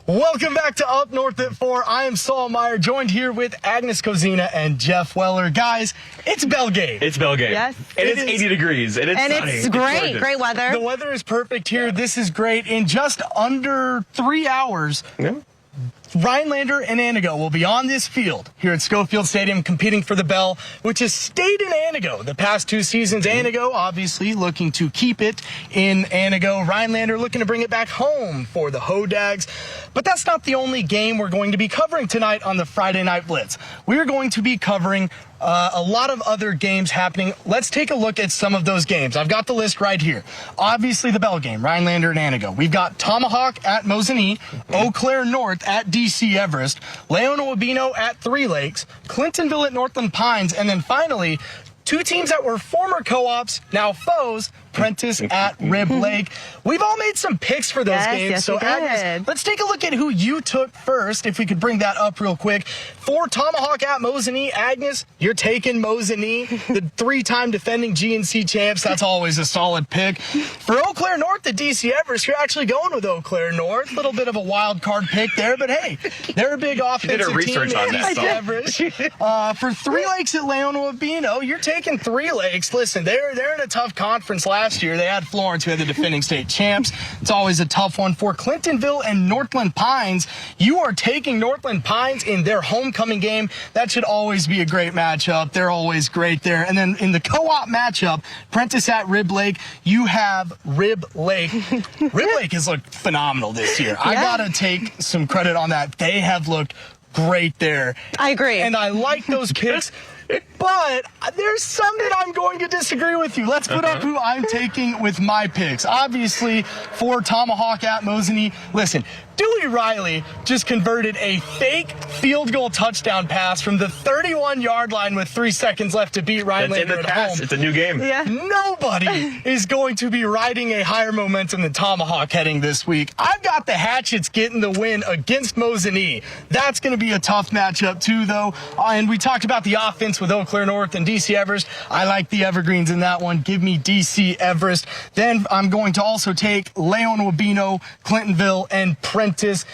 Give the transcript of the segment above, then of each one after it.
Welcome back to Up North at 4. I am Saul Meyer, joined here with Agnes Kozina and Geoff Weller. Guys, it's bell game. It's bell game. Yes. And it's 80 degrees. And it's sunny. It's great. It's great weather. The weather is perfect here. This is great. In just under 3 hours, Rhinelander and Anago will be on this field here at Schofield Stadium competing for the bell, which has stayed in Anago the past 2 seasons. Anago obviously looking to keep it in Anago. Rhinelander looking to bring it back home for the Hodags. But that's not the only game we're going to be covering tonight on the Friday Night Blitz. We're going to be covering a lot of other games happening. Let's take a look at some of those games. I've got the list right here. Obviously the bell game, Rhinelander and Anago. We've got Tomahawk at Mosinee, Eau Claire North at DC Everest, Leona Wabeno at Three Lakes, Clintonville at Northland Pines, and then finally, 2 teams that were former co-ops, now foes, Prentice at Rib Lake. We've all made some picks for those games. Yes, so Agnes, let's take a look at who you took first, if we could bring that up real quick. For Tomahawk at Mosinee, Agnes, you're taking Mosinee, the 3-time defending GNC champs. That's always a solid pick. For Eau Claire North at DC Everest, you're actually going with Eau Claire North. A little bit of a wild card pick there, but hey, they're a big offensive team at DC Everest. For Three Lakes at Leona Wabeno, you're taking Three Lakes. Listen, they're in a tough conference last year. They had Florence, who had the defending state champs. It's always a tough one. For Clintonville and Northland Pines, you are taking Northland Pines in their homecoming game. That should always be a great matchup. They're always great there. And then in the co-op matchup, Prentice at Rib Lake, you have Rib Lake. Rib Lake has looked phenomenal this year. I got to take some credit on that. They have looked great there. I agree. And I like those picks. But there's some that I'm going to disagree with you. Let's put up who I'm taking with my picks. Obviously, for Tomahawk at Mosinee, listen, Dewey Riley just converted a fake field goal touchdown pass from the 31-yard line with 3 seconds left to beat Rhinelander at home. It's a new game. Yeah. Nobody is going to be riding a higher momentum than Tomahawk heading this week. I've got the Hatchets getting the win against Mosinee. That's going to be a tough matchup too, though. And we talked about the offense with Eau Claire North and DC Everest. I like the Evergreens in that one. Give me DC Everest. Then I'm going to also take Leona Wabeno, Clintonville, and Prentice.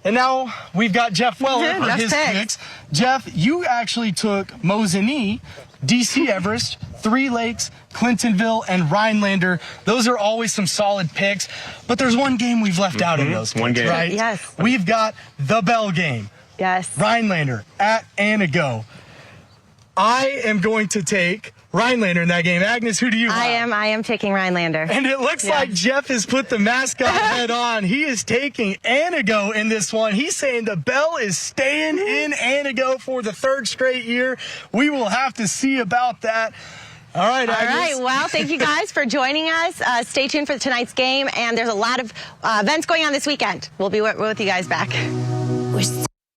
And now we've got Geoff Weller for his picks. Geoff, you actually took Mosinee, DC Everest, Three Lakes, Clintonville, and Rhinelander. Those are always some solid picks. But there's one game we've left out in those picks, one game. right? Yes. We've got the bell game. Yes. Rhinelander at Anago. I am going to take Rhinelander in that game. Agnes, who do you have? I am taking Rhinelander. And it looks like Geoff has put the mascot head on. He is taking Anago in this one. He's saying the bell is staying in Anago for the 3rd straight year. We will have to see about that. All right, Agnes. All right. Well, thank you guys for joining us. Stay tuned for tonight's game. And there's a lot of events going on this weekend. We'll be with you guys back.